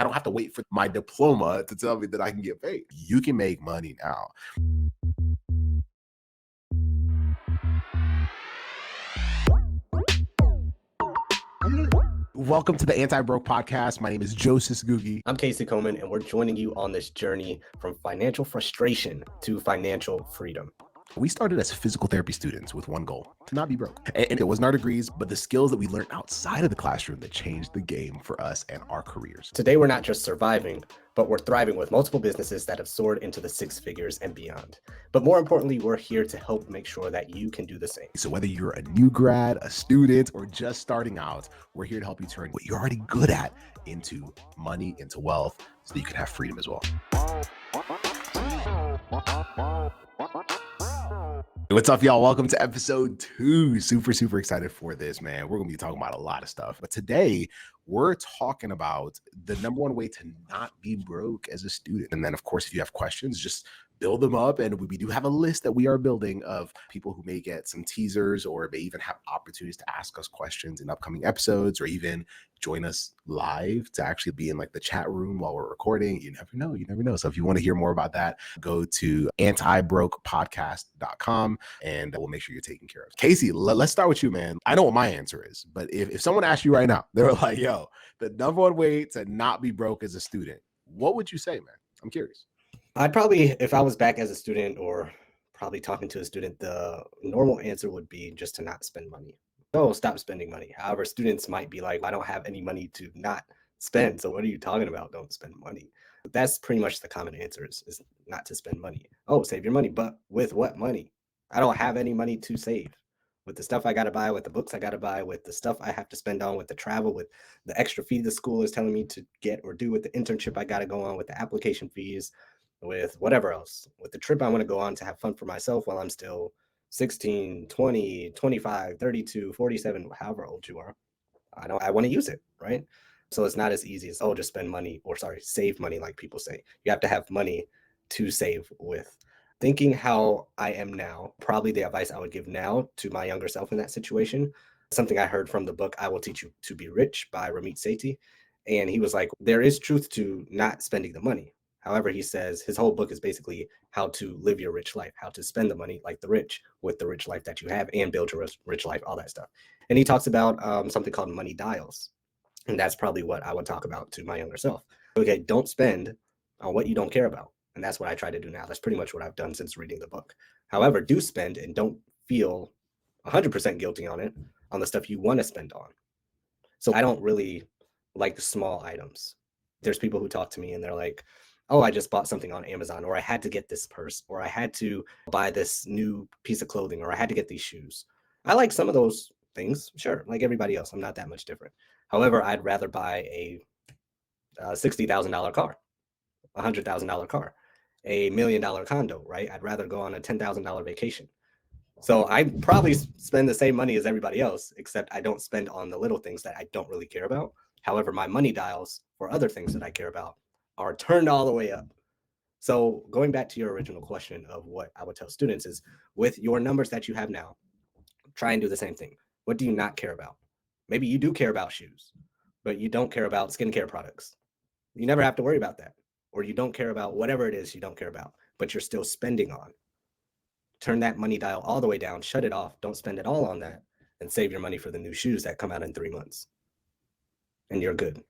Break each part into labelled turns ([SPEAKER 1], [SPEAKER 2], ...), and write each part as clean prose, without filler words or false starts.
[SPEAKER 1] I don't have to wait for my diploma to tell me that I can get paid. You can make money now. Welcome to the Anti-Broke Podcast. My name is Joseph Googie.
[SPEAKER 2] I'm Casey Coleman, and we're joining you on this journey from financial frustration to financial freedom.
[SPEAKER 1] We started as physical therapy students with one goal, to not be broke. And it wasn't our degrees, but the skills that we learned outside of the classroom that changed the game for us and our careers.
[SPEAKER 2] Today, we're not just surviving, but we're thriving with multiple businesses that have soared into the six figures and beyond. But more importantly, we're here to help make sure that you can do the same.
[SPEAKER 1] So whether you're a new grad, a student, or just starting out, we're here to help you turn what you're already good at into money, into wealth, so that you can have freedom as well. What's up, y'all? Welcome to episode 2. Super excited for this, man. We're going to be talking about a lot of stuff. But today, we're talking about the number one way to not be broke as a student. And then, of course, if you have questions, just build them up. And we do have a list that we are building of people who may get some teasers or may even have opportunities to ask us questions in upcoming episodes or even join us live to actually be in like the chat room while we're recording. You never know. So if you want to hear more about that, go to antibrokepodcast.com and we'll make sure you're taken care of. Casey, let's start with you, man. I know what my answer is, but if someone asked you right now, they were like, yo, the number one way to not be broke as a student, what would you say, man? I'm curious.
[SPEAKER 2] I'd probably, if I was back as a student or probably talking to a student, the normal answer would be just to not spend money. No, stop spending money. However, students might be like, I don't have any money to not spend. So what are you talking about? Don't spend money. That's pretty much the common answer is not to spend money. Oh, save your money. But with what money? I don't have any money to save. With the stuff I got to buy, with the books I got to buy, with the stuff I have to spend on, with the travel, with the extra fee the school is telling me to get or do, with the internship I got to go on, with the application fees, with whatever else, with the trip I want to go on to have fun for myself while I'm still 16, 20, 25, 32, 47, however old you are. I want to use it, right? So it's not as easy as, just spend money save money like people say. You have to have money to save with. Thinking how I am now, probably the advice I would give now to my younger self in that situation, something I heard from the book, I Will Teach You to Be Rich by Ramit Sethi. And he was like, there is truth to not spending the money. However, he says his whole book is basically how to live your rich life, how to spend the money like the rich with the rich life that you have and build your rich life, all that stuff. And he talks about something called money dials. And that's probably what I would talk about to my younger self. Okay, don't spend on what you don't care about. And that's what I try to do now. That's pretty much what I've done since reading the book. However, do spend and don't feel 100% guilty on it, on the stuff you want to spend on. So I don't really like the small items. There's people who talk to me and they're like, oh, I just bought something on Amazon, or I had to get this purse, or I had to buy this new piece of clothing, or I had to get these shoes. I like some of those things, sure, like everybody else. I'm not that much different. However, I'd rather buy a $60,000 car, a $100,000 car, a $1 million condo, right? I'd rather go on a $10,000 vacation. So I probably spend the same money as everybody else, except I don't spend on the little things that I don't really care about. However, my money dials for other things that I care about are turned all the way up. So going back to your original question of what I would tell students is, with your numbers that you have now, try and do the same thing. What do you not care about? Maybe you do care about shoes, but you don't care about skincare products. You never have to worry about that. Or you don't care about whatever it is you don't care about, but you're still spending on. Turn that money dial all the way down, shut it off, don't spend it all on that, and save your money for the new shoes that come out in 3 months. And you're good.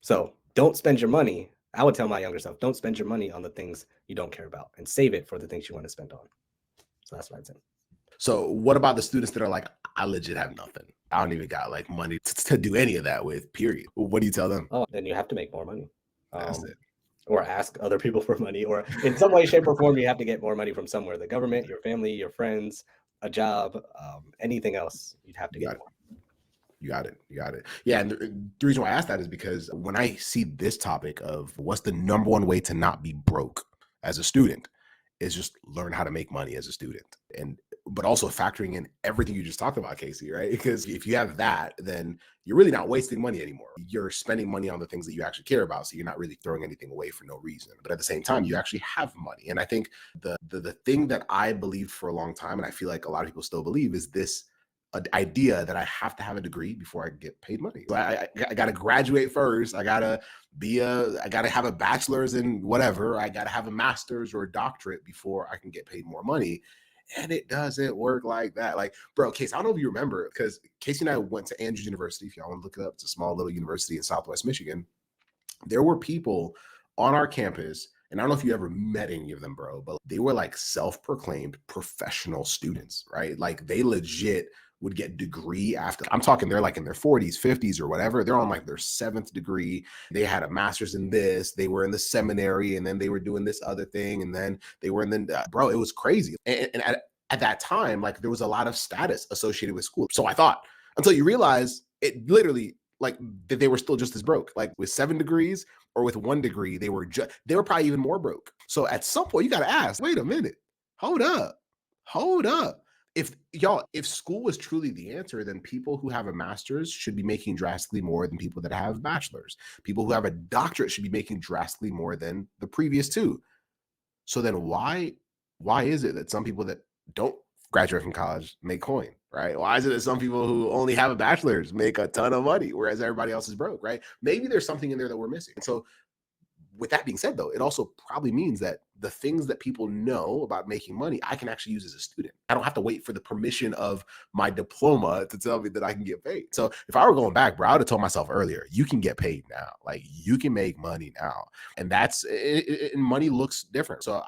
[SPEAKER 2] So don't spend your money. I would tell my younger self, don't spend your money on the things you don't care about and save it for the things you want to spend on. So that's what I'd say.
[SPEAKER 1] So what about the students that are like, I legit have nothing. I don't even got like money to do any of that with, period. What do you tell them?
[SPEAKER 2] Oh, then you have to make more money.
[SPEAKER 1] That's it.
[SPEAKER 2] Or ask other people for money, or in some way, shape, or form, you have to get more money from somewhere. The government, your family, your friends, a job, anything else, you'd have to get more.
[SPEAKER 1] You got it. Yeah, and the reason why I asked that is because when I see this topic of what's the number one way to not be broke as a student is just learn how to make money as a student. But also factoring in everything you just talked about, Casey, right? Because if you have that, then you're really not wasting money anymore. You're spending money on the things that you actually care about. So you're not really throwing anything away for no reason. But at the same time, you actually have money. And I think the thing that I believed for a long time, and I feel like a lot of people still believe, is this an idea that I have to have a degree before I get paid money. So I got to graduate first. I gotta have a bachelor's in whatever. I gotta have a master's or a doctorate before I can get paid more money. And it doesn't work like that. Like, bro, Case, I don't know if you remember, because Casey and I went to Andrews University. If y'all want to look it up, it's a small little university in Southwest Michigan. There were people on our campus, and I don't know if you ever met any of them, bro, but they were like self-proclaimed professional students, right? Like they legit would get degree after. I'm talking, they're like in their 40s, 50s, or whatever. They're on like their 7th degree. They had a master's in this. They were in the seminary, and then they were doing this other thing, and then they were in the bro. It was crazy. And at that time, like there was a lot of status associated with school. So I thought, until you realize it literally, like they were still just as broke. Like with 7 degrees or with 1 degree, they were probably even more broke. So at some point you got to ask, wait a minute, hold up. If school was truly the answer, then people who have a master's should be making drastically more than people that have bachelors. People who have a doctorate should be making drastically more than the previous two. So then why is it that some people that don't graduate from college make coin, right? Why is it that some people who only have a bachelor's make a ton of money, whereas everybody else is broke, right? Maybe there's something in there that we're missing. And so with that being said, though, it also probably means that the things that people know about making money, I can actually use as a student. I don't have to wait for the permission of my diploma to tell me that I can get paid. So if I were going back, bro, I would have told myself earlier, you can get paid now. Like you can make money now. And money looks different. So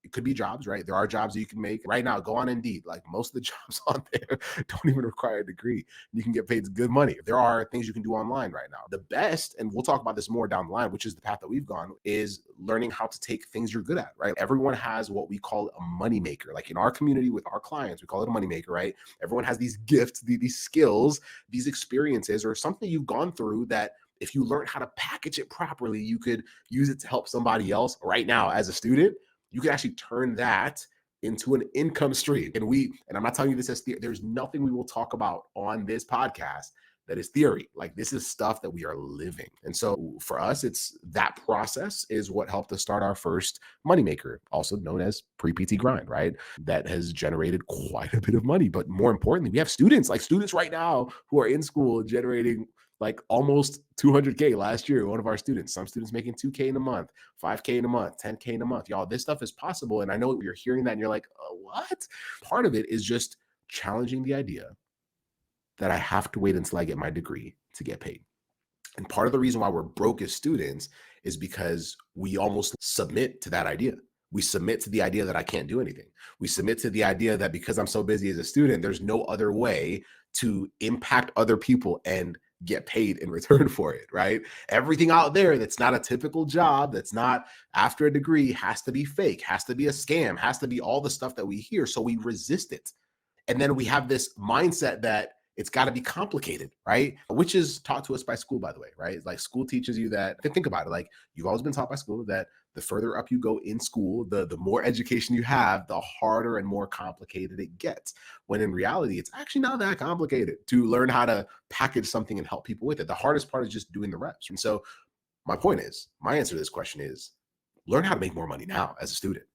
[SPEAKER 1] it could be jobs, right? There are jobs that you can make right now. Go on Indeed. Like most of the jobs on there don't even require a degree. You can get paid good money. There are things you can do online right now. The best, and we'll talk about this more down the line, which is the path that we've gone, is learning how to take things you're good at, right? Everyone has what we call a money maker. Like in our community with our clients, we call it a money maker, right? Everyone has these gifts, these skills, these experiences, or something you've gone through that if you learn how to package it properly, you could use it to help somebody else right now as a student. You can actually turn that into an income stream. And I'm not telling you this as theory. There's nothing we will talk about on this podcast that is theory. Like this is stuff that we are living. And so for us, it's that process is what helped us start our first moneymaker, also known as pre-PT grind, right? That has generated quite a bit of money. But more importantly, we have students right now who are in school generating like almost 200K last year. One of our students, some students making 2K in a month, 5K in a month, 10K in a month. Y'all, this stuff is possible. And I know you're hearing that and you're like, what? Part of it is just challenging the idea that I have to wait until I get my degree to get paid. And part of the reason why we're broke as students is because we almost submit to that idea. We submit to the idea that I can't do anything. We submit to the idea that because I'm so busy as a student, there's no other way to impact other people and get paid in return for it, right? Everything out there that's not a typical job, that's not after a degree, has to be fake, has to be a scam, has to be all the stuff that we hear. So we resist it. And then we have this mindset that it's got to be complicated, right? Which is taught to us by school, by the way, right? Like school teaches you that, think about it, like you've always been taught by school that the further up you go in school, the more education you have, the harder and more complicated it gets. When in reality, it's actually not that complicated to learn how to package something and help people with it. The hardest part is just doing the reps. And so my answer to this question is learn how to make more money now as a student.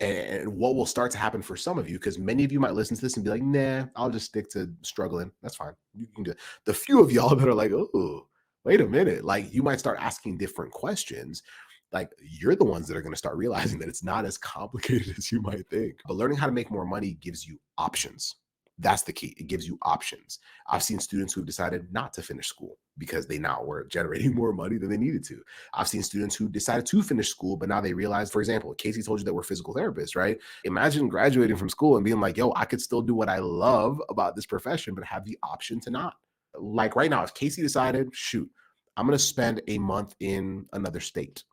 [SPEAKER 1] And what will start to happen for some of you, because many of you might listen to this and be like, nah, I'll just stick to struggling. That's fine. You can do it. The few of y'all that are like, oh, wait a minute. Like you might start asking different questions. Like you're the ones that are going to start realizing that it's not as complicated as you might think. But learning how to make more money gives you options. That's the key. It gives you options. I've seen students who've decided not to finish school because they now were generating more money than they needed to. I've seen students who decided to finish school, but now they realize, for example, Casey told you that we're physical therapists, right? Imagine graduating from school and being like, yo, I could still do what I love about this profession, but have the option to not. Like right now, if Casey decided, shoot, I'm going to spend a month in another state,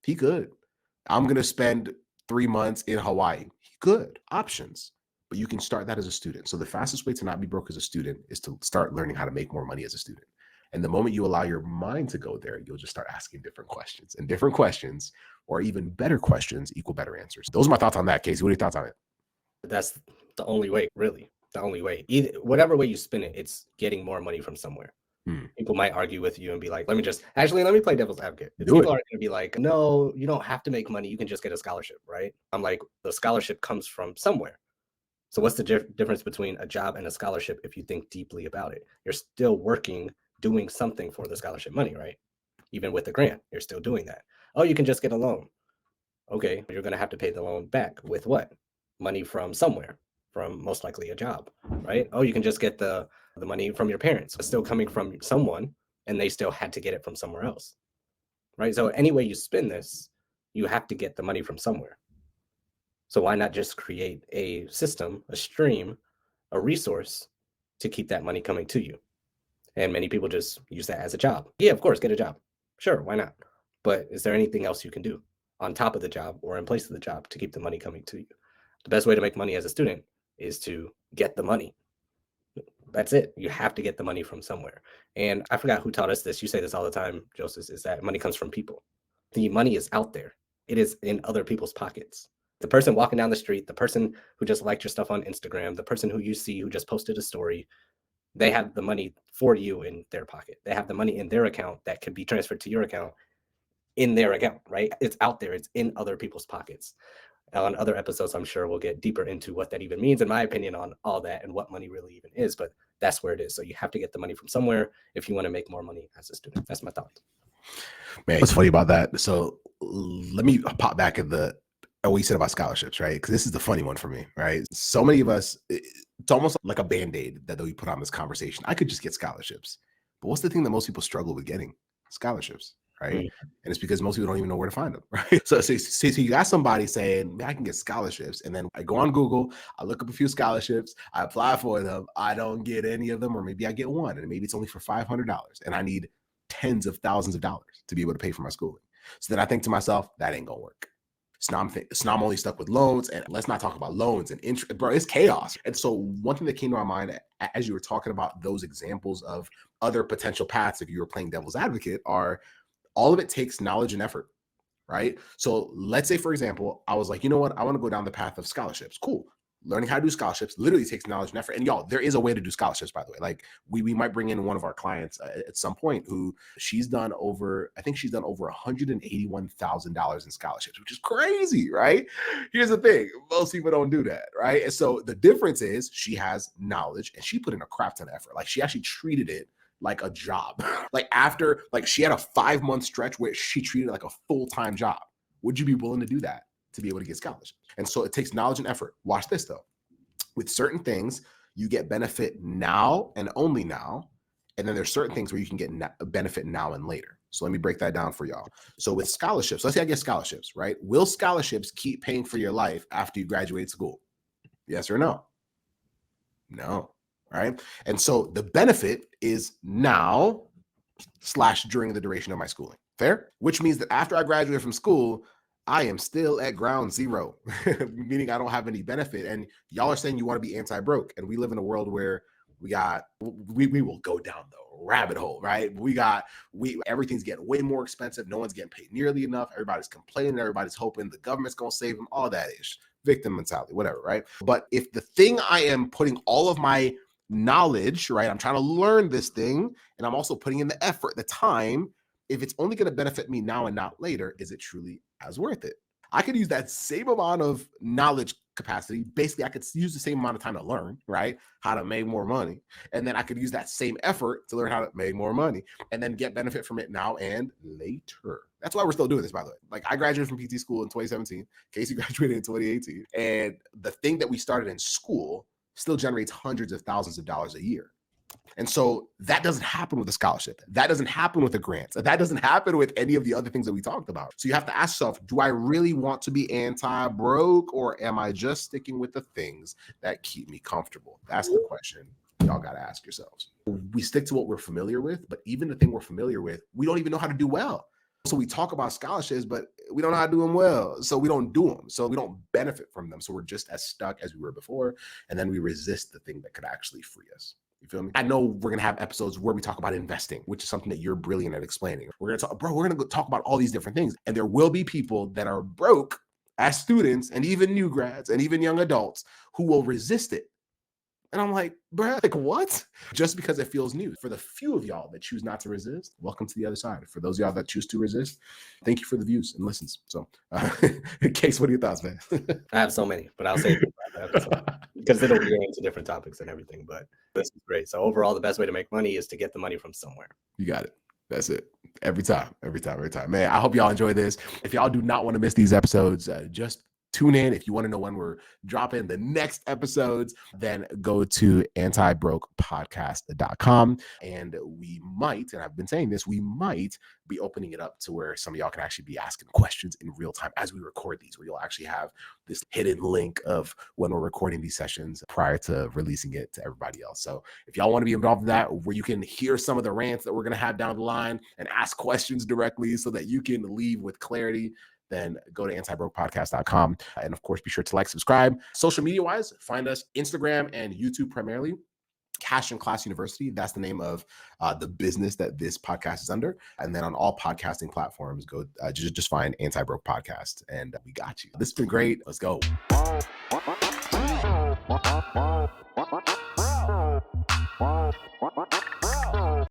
[SPEAKER 1] he could. I'm going to spend 3 months in Hawaii, he could. Options. But you can start that as a student. So the fastest way to not be broke as a student is to start learning how to make more money as a student. And the moment you allow your mind to go there, you'll just start asking different questions. And different questions, or even better questions, equal better answers. Those are my thoughts on that, Casey. What are your thoughts on it?
[SPEAKER 2] That's the only way, really. The only way. Whatever way you spin it, it's getting more money from somewhere. People might argue with you and be like, let me play devil's advocate. People are going to be like, no, you don't have to make money. You can just get a scholarship, right? I'm like, the scholarship comes from somewhere. So what's the difference between a job and a scholarship if you think deeply about it? You're still working, doing something for the scholarship money, right? Even with the grant, you're still doing that. Oh, you can just get a loan. Okay, you're going to have to pay the loan back with what? Money from somewhere, from most likely a job, right? Oh, you can just get the money from your parents. It's still coming from someone, and they still had to get it from somewhere else, right? So any way you spin this, you have to get the money from somewhere. So why not just create a system, a stream, a resource to keep that money coming to you? And many people just use that as a job. Yeah, of course, get a job. Sure, why not? But is there anything else you can do on top of the job or in place of the job to keep the money coming to you? The best way to make money as a student is to get the money. That's it. You have to get the money from somewhere. And I forgot who taught us this. You say this all the time, Joseph, is that money comes from people. The money is out there. It is in other people's pockets. The person walking down the street, the person who just liked your stuff on Instagram, the person who you see who just posted a story, they have the money for you in their pocket. They have the money in their account that can be transferred to your account in their account, right? It's out there. It's in other people's pockets. On other episodes, I'm sure we'll get deeper into what that even means, in my opinion, on all that and what money really even is. But that's where it is. So you have to get the money from somewhere if you want to make more money as a student. That's my thought.
[SPEAKER 1] Man, what's funny about that? So let me pop back at what you said about scholarships, right? Because this is the funny one for me, right? So many of us, it's almost like a Band-Aid that we put on this conversation. I could just get scholarships. But what's the thing that most people struggle with getting? Scholarships, right? And it's because most people don't even know where to find them, right? So you got somebody saying, man, I can get scholarships. And then I go on Google, I look up a few scholarships, I apply for them, I don't get any of them, or maybe I get one, and maybe it's only for $500, and I need tens of thousands of dollars to be able to pay for my schooling. So then I think to myself, that ain't gonna work. So now I'm only stuck with loans, and let's not talk about loans and interest, bro. It's chaos. And so one thing that came to my mind as you were talking about those examples of other potential paths, if you were playing devil's advocate, are all of it takes knowledge and effort, right? So let's say, for example, I was like, you know what? I want to go down the path of scholarships. Cool. Learning how to do scholarships literally takes knowledge and effort. And y'all, there is a way to do scholarships, by the way. Like we might bring in one of our clients at some point who she's done over $181,000 in scholarships, which is crazy, right? Here's the thing. Most people don't do that, right? And so the difference is she has knowledge and she put in a crap ton of effort. Like she actually treated it like a job. Like she had a 5-month stretch where she treated it like a full-time job. Would you be willing to do that to be able to get scholarships? And so it takes knowledge and effort. Watch this though. With certain things, you get benefit now and only now. And then there's certain things where you can get benefit now and later. So let me break that down for y'all. So with scholarships, let's say I get scholarships, right? Will scholarships keep paying for your life after you graduate school? Yes or no? No. Right. And so the benefit is now / during the duration of my schooling. Fair? Which means that after I graduate from school, I am still at ground zero, meaning I don't have any benefit. And y'all are saying you want to be anti-broke. And we live in a world where we will go down the rabbit hole, right? Everything's getting way more expensive. No one's getting paid nearly enough. Everybody's complaining. Everybody's hoping the government's going to save them, all that ish. Victim mentality, whatever, right? But if the thing I am putting all of my knowledge, right? I'm trying to learn this thing and I'm also putting in the effort, the time. If it's only going to benefit me now and not later, is it truly as worth it? I could use that same amount of knowledge capacity. Basically, I could use the same amount of time to learn, right? How to make more money. And then I could use that same effort to learn how to make more money and then get benefit from it now and later. That's why we're still doing this, by the way. Like I graduated from PT school in 2017. Casey graduated in 2018. And the thing that we started in school still generates hundreds of thousands of dollars a year. And so that doesn't happen with a scholarship. That doesn't happen with a grant. That doesn't happen with any of the other things that we talked about. So you have to ask yourself, do I really want to be anti-broke, or am I just sticking with the things that keep me comfortable? That's the question y'all got to ask yourselves. We stick to what we're familiar with, but even the thing we're familiar with, we don't even know how to do well. So we talk about scholarships, but we don't know how to do them well. So we don't do them. So we don't benefit from them. So we're just as stuck as we were before. And then we resist the thing that could actually free us. You feel me? I know we're going to have episodes where we talk about investing, which is something that you're brilliant at explaining. We're going to talk about all these different things. And there will be people that are broke as students and even new grads and even young adults who will resist it. And I'm like, bro, like what? Just because it feels new. For the few of y'all that choose not to resist, welcome to the other side. For those of y'all that choose to resist, thank you for the views and listens. So, Case, what are your thoughts, man?
[SPEAKER 2] I have so many, but I'll say the episode because it'll veer into different topics and everything. But this is great. So overall, the best way to make money is to get the money from somewhere.
[SPEAKER 1] You got it. That's it. Every time. Man, I hope y'all enjoy this. If y'all do not want to miss these episodes, just tune in. If you want to know when we're dropping the next episodes, then go to antibrokepodcast.com. And we might, and I've been saying this, we might be opening it up to where some of y'all can actually be asking questions in real time as we record these, where you'll actually have this hidden link of when we're recording these sessions prior to releasing it to everybody else. So if y'all want to be involved in that, where you can hear some of the rants that we're going to have down the line and ask questions directly so that you can leave with clarity, then go to antibrokepodcast.com. And of course, be sure to like, subscribe. Social media wise, find us Instagram and YouTube primarily. Cash and Class University, that's the name of the business that this podcast is under. And then on all podcasting platforms, go just find Anti-Broke Podcast, and we got you. This has been great. Let's go.